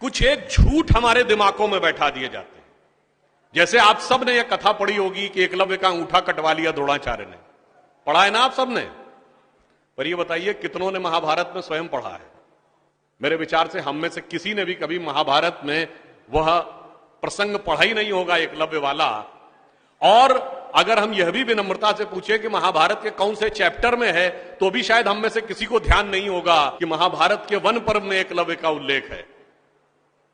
कुछ एक झूठ हमारे दिमागों में बैठा दिए जाते हैं। जैसे आप सब ने यह कथा पढ़ी होगी कि एकलव्य का अंगूठा कटवा लिया द्रोणाचार्य ने, पढ़ा है ना आप सब ने? पर यह बताइए कितनों ने महाभारत में स्वयं पढ़ा है? मेरे विचार से हम में से किसी ने भी कभी महाभारत में वह प्रसंग पढ़ा ही नहीं होगा एकलव्य वाला। और अगर हम यह भी विनम्रता से पूछे कि महाभारत के कौन से चैप्टर में है, तो भी शायद हम में से किसी को ध्यान नहीं होगा कि महाभारत के वन पर्व में एकलव्य का उल्लेख है।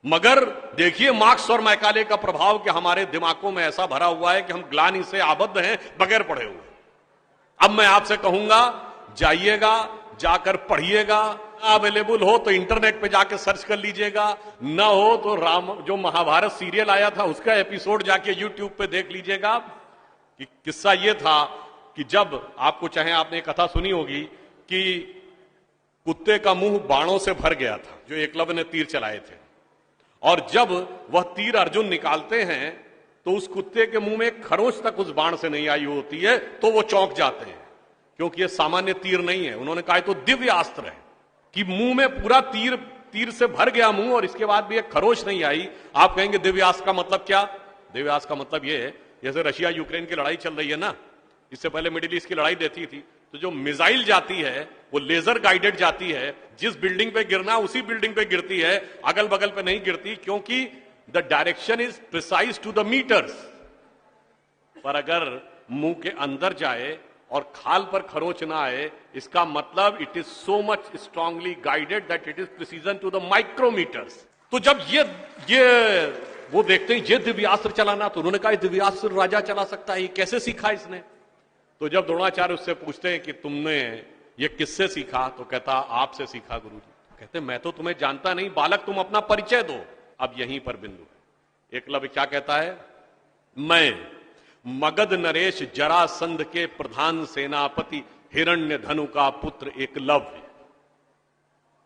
मगर देखिए मार्क्स और मैकाले का प्रभाव कि हमारे दिमागों में ऐसा भरा हुआ है कि हम ग्लानि से आबद्ध हैं बगैर पढ़े हुए। अब मैं आपसे कहूंगा, जाइएगा, जाकर पढ़िएगा। अवेलेबल हो तो इंटरनेट पे जाके सर्च कर लीजिएगा, ना हो तो जो महाभारत सीरियल आया था उसका एपिसोड जाके यूट्यूब पे देख लीजिएगा। कि किस्सा यह था कि जब आपको चाहे आपने कथा सुनी होगी कि कुत्ते का मुंह बाणों से भर गया था जो एकलव्य ने तीर चलाए थे, और जब वह तीर अर्जुन निकालते हैं तो उस कुत्ते के मुंह में खरोंच तक उस बाण से नहीं आई होती है, तो वो चौंक जाते हैं क्योंकि ये सामान्य तीर नहीं है। उन्होंने कहा तो दिव्य अस्त्र है कि मुंह में पूरा तीर से भर गया मुंह और इसके बाद भी एक खरोंच नहीं आई। आप कहेंगे दिव्यास्त्र का मतलब क्या? दिव्यास्त्र का मतलब यह है जैसे रशिया यूक्रेन की लड़ाई चल रही है ना, इससे पहले मिडिल ईस्ट की लड़ाई देती थी, तो जो मिसाइल जाती है वो लेजर गाइडेड जाती है, जिस बिल्डिंग पे गिरना उसी बिल्डिंग पे गिरती है, अगल बगल पे नहीं गिरती, क्योंकि the direction is precise to the meters. पर अगर मुंह के अंदर जाए और खाल पर खरोच ना आए, इसका मतलब it is so much strongly guided that it is precision to the micrometers. तो जब ये वो देखते हैं ये दिव्यास्त्र चलाना, तो उन्होंने कहा दिव्यास्त्र राजा चला सकता है, ये कैसे सीखा इसने? तो जब द्रोणाचार्य उससे पूछते हैं कि तुमने ये किससे सीखा, तो कहता आपसे सीखा गुरुजी। कहते मैं तो तुम्हें जानता नहीं बालक, तुम अपना परिचय दो। अब यहीं पर बिंदु है। एकलव्य क्या कहता है? मैं मगध नरेश जरासंध के प्रधान सेनापति हिरण्य धनु का पुत्र एकलव्य।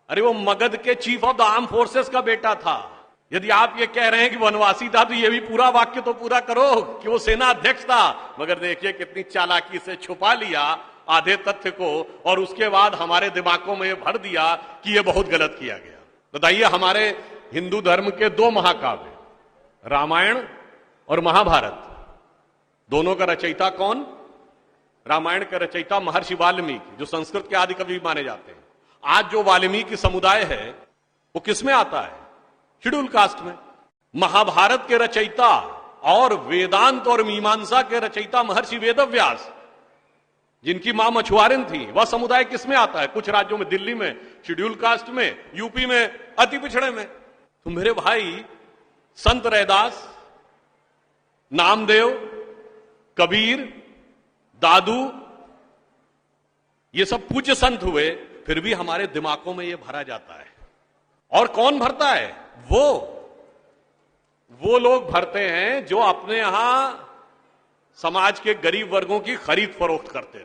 अरे वो मगध के chief of the arm forces का बेटा था। यदि आप ये कह रहे हैं कि वनवासी था, तो ये भी पूरा वाक्य तो पूरा करो कि वो सेना अध्यक्ष था। मगर देखिए कितनी चालाकी से छुपा लिया आधे तथ्य को, और उसके बाद हमारे दिमागों में भर दिया कि ये बहुत गलत किया गया। बताइए, हमारे हिंदू धर्म के दो महाकाव्य रामायण और महाभारत, दोनों का रचयिता कौन? रामायण का रचयिता महर्षि वाल्मीकि, जो संस्कृत के आदि कवि माने जाते हैं। आज जो वाल्मीकि समुदाय है वो किसमें आता है? शेड्यूल कास्ट में। महाभारत के रचयिता और वेदांत और मीमांसा के रचयिता महर्षि वेदव्यास, जिनकी मां मछुआरिन थी, वह समुदाय किसमें आता है? कुछ राज्यों में, दिल्ली में शेड्यूल कास्ट में, यूपी में अति पिछड़े में। तो मेरे भाई संत रैदास, नामदेव, कबीर, दादू, ये सब पूज्य संत हुए, फिर भी हमारे दिमागों में ये भरा जाता है। और कौन भरता है? वो लोग भरते हैं जो अपने यहां समाज के गरीब वर्गों की खरीद फरोख्त करते थे।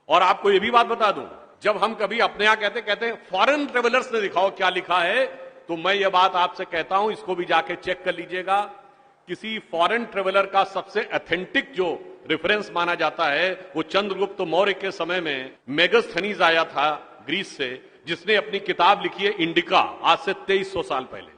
और आपको यह भी बात बता दूं, जब हम कभी अपने यहां कहते हैं फॉरेन ट्रेवलर्स ने दिखाओ क्या लिखा है, तो मैं यह बात आपसे कहता हूं, इसको भी जाके चेक कर लीजिएगा। किसी फॉरेन ट्रेवलर का सबसे ऑथेंटिक जो रेफरेंस माना जाता है, वो चंद्रगुप्त मौर्य के समय में मेगस्थनीज आया था ग्रीस से, जिसने अपनी किताब लिखी है इंडिका, आज से 2300 साल पहले।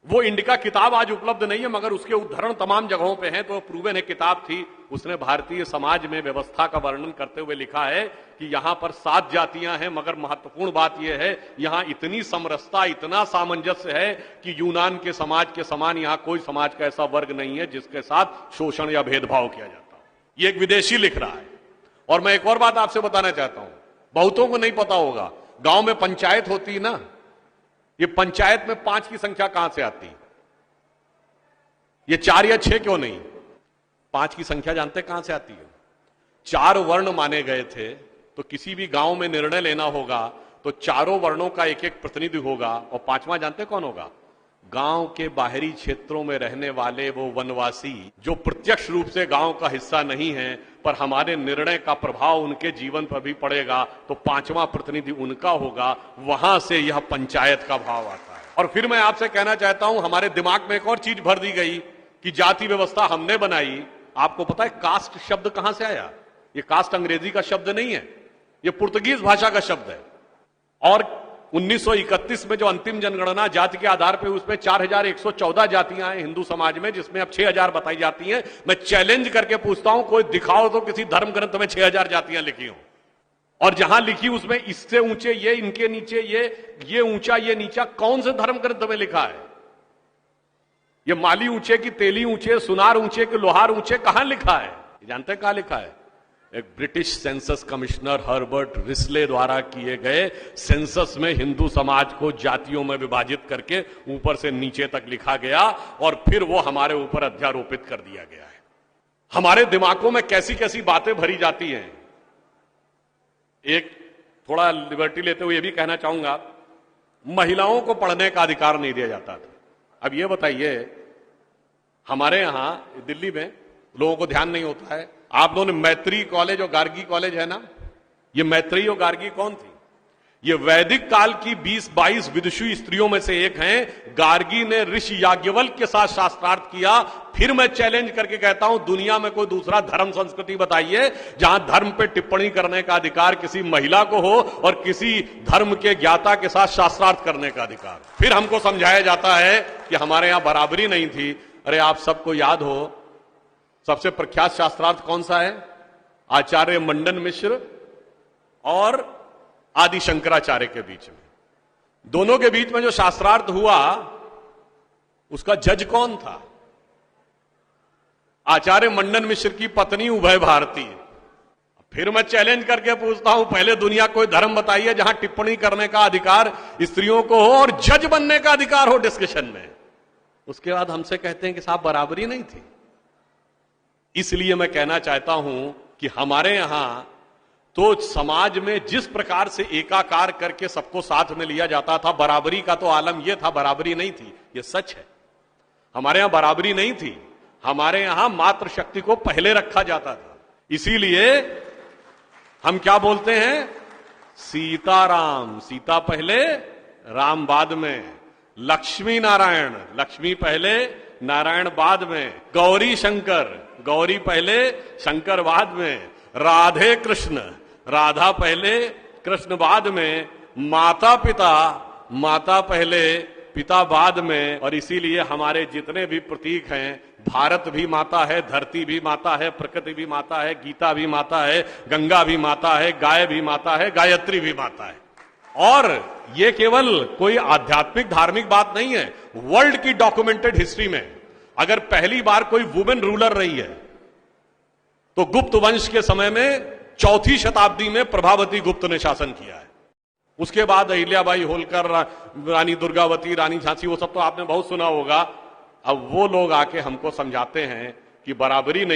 वो इंडिका किताब आज उपलब्ध नहीं है, मगर उसके उद्धरण तमाम जगहों पे हैं, तो प्रूवन है किताब थी। उसने भारतीय समाज में व्यवस्था का वर्णन करते हुए लिखा है कि यहां पर 7 जातियां हैं, मगर महत्वपूर्ण बात यह है यहां इतनी समरसता, इतना सामंजस्य है कि यूनान के समाज के समान यहां कोई समाज का ऐसा वर्ग नहीं है जिसके साथ शोषण या भेदभाव किया जाता हो। ये एक विदेशी लिख रहा है। और मैं एक और बात आपसे बताना चाहता हूं, बहुतों को नहीं पता होगा, गांव में पंचायत होती है ना, ये पंचायत में 5 की संख्या कहां से आती है? ये 4 या 6 क्यों नहीं? 5 की संख्या जानते कहां से आती है? 4 वर्ण माने गए थे, तो किसी भी गांव में निर्णय लेना होगा तो चारों वर्णों का एक एक प्रतिनिधि होगा, और 5वां जानते कौन होगा? गांव के बाहरी क्षेत्रों में रहने वाले वो वनवासी जो प्रत्यक्ष रूप से गांव का हिस्सा नहीं है, पर हमारे निर्णय का प्रभाव उनके जीवन पर भी पड़ेगा, तो 5वां प्रतिनिधि उनका होगा। वहां से यह पंचायत का भाव आता है। और फिर मैं आपसे कहना चाहता हूं, हमारे दिमाग में एक और चीज भर दी गई कि जाति व्यवस्था हमने बनाई। आपको पता है कास्ट शब्द कहां से आया? ये कास्ट अंग्रेजी का शब्द नहीं है, ये पुर्तगीज भाषा का शब्द है। और 1931 में जो अंतिम जनगणना जाति के आधार पर उसमें 4114 जातियां हैं हिंदू समाज में, जिसमें अब 6000 बताई जाती हैं। मैं चैलेंज करके पूछता हूं, कोई दिखाओ तो किसी धर्म ग्रंथ में 6000 जातियां लिखी हो, और जहां लिखी उसमें इससे ऊंचे ये, इनके नीचे ये ऊंचा ये नीचा, कौन से धर्म ग्रंथ में लिखा है? ये माली ऊंचे की तेली ऊंचे, सुनार ऊंचे कि लोहार ऊंचे, कहां लिखा है? जानते हैं कहां लिखा है? एक British census commissioner Herbert Risley द्वारा किए गए सेंसस में हिंदू समाज को जातियों में विभाजित करके ऊपर से नीचे तक लिखा गया, और फिर वो हमारे ऊपर अध्यारोपित कर दिया गया है। हमारे दिमागों में कैसी कैसी बातें भरी जाती हैं। एक थोड़ा लिबर्टी लेते हुए यह भी कहना चाहूंगा, महिलाओं को पढ़ने का अधिकार नहीं दिया जाता था। अब यह बताइए, हमारे यहां दिल्ली में लोगों को ध्यान नहीं होता है, आप लोगों ने मैत्री कॉलेज और गार्गी कॉलेज है ना, ये मैत्री और गार्गी कौन थी? ये वैदिक काल की 20-22 विदुषी स्त्रियों में से एक हैं। गार्गी ने ऋषि याज्ञवल्क्य के साथ शास्त्रार्थ किया। फिर मैं चैलेंज करके कहता हूं, दुनिया में कोई दूसरा धर्म संस्कृति बताइए जहां धर्म पे टिप्पणी करने का अधिकार किसी महिला को हो और किसी धर्म के ज्ञाता के साथ शास्त्रार्थ करने का अधिकार। फिर हमको समझाया जाता है कि हमारे यहां बराबरी नहीं थी। अरे आप सबको याद हो, सबसे प्रख्यात शास्त्रार्थ कौन सा है? आचार्य मंडन मिश्र और आदि शंकराचार्य के बीच में। दोनों के बीच में जो शास्त्रार्थ हुआ, उसका जज कौन था? आचार्य मंडन मिश्र की पत्नी उभय भारती। फिर मैं चैलेंज करके पूछता हूं, पहले दुनिया कोई धर्म बताइए जहां टिप्पणी करने का अधिकार स्त्रियों को हो और जज बनने का अधिकार हो डिस्कशन में। उसके बाद हमसे कहते हैं कि साहब बराबरी नहीं थी। इसलिए मैं कहना चाहता हूं कि हमारे यहां तो समाज में जिस प्रकार से एकाकार करके सबको साथ में लिया जाता था, बराबरी का तो आलम यह था, बराबरी नहीं थी। यह सच है, हमारे यहां बराबरी नहीं थी। हमारे यहां मातृशक्ति को पहले रखा जाता था। इसीलिए हम क्या बोलते हैं? सीताराम, सीता पहले राम बाद में। लक्ष्मी नारायण, लक्ष्मी पहले नारायण बाद में। गौरी शंकर, गौरी पहले शंकर बाद में। राधे कृष्ण, राधा पहले कृष्ण बाद में। माता पिता, माता पहले पिता बाद में। और इसीलिए हमारे जितने भी प्रतीक हैं, भारत भी माता है, धरती भी माता है, प्रकृति भी माता है, गीता भी माता है, गंगा भी माता है, गाय भी माता है, गायत्री भी माता है। और ये केवल कोई आध्यात्मिक धार्मिक बात नहीं है। वर्ल्ड की डॉक्यूमेंटेड हिस्ट्री में अगर पहली बार कोई वुमेन रूलर रही है तो गुप्त वंश के समय में 4वीं शताब्दी में प्रभावती गुप्त ने शासन किया है। उसके बाद अहिल्याबाई होलकर, रानी दुर्गावती, रानी झांसी, वो सब तो आपने बहुत सुना होगा। अब वो लोग आके हमको समझाते हैं कि बराबरी नहीं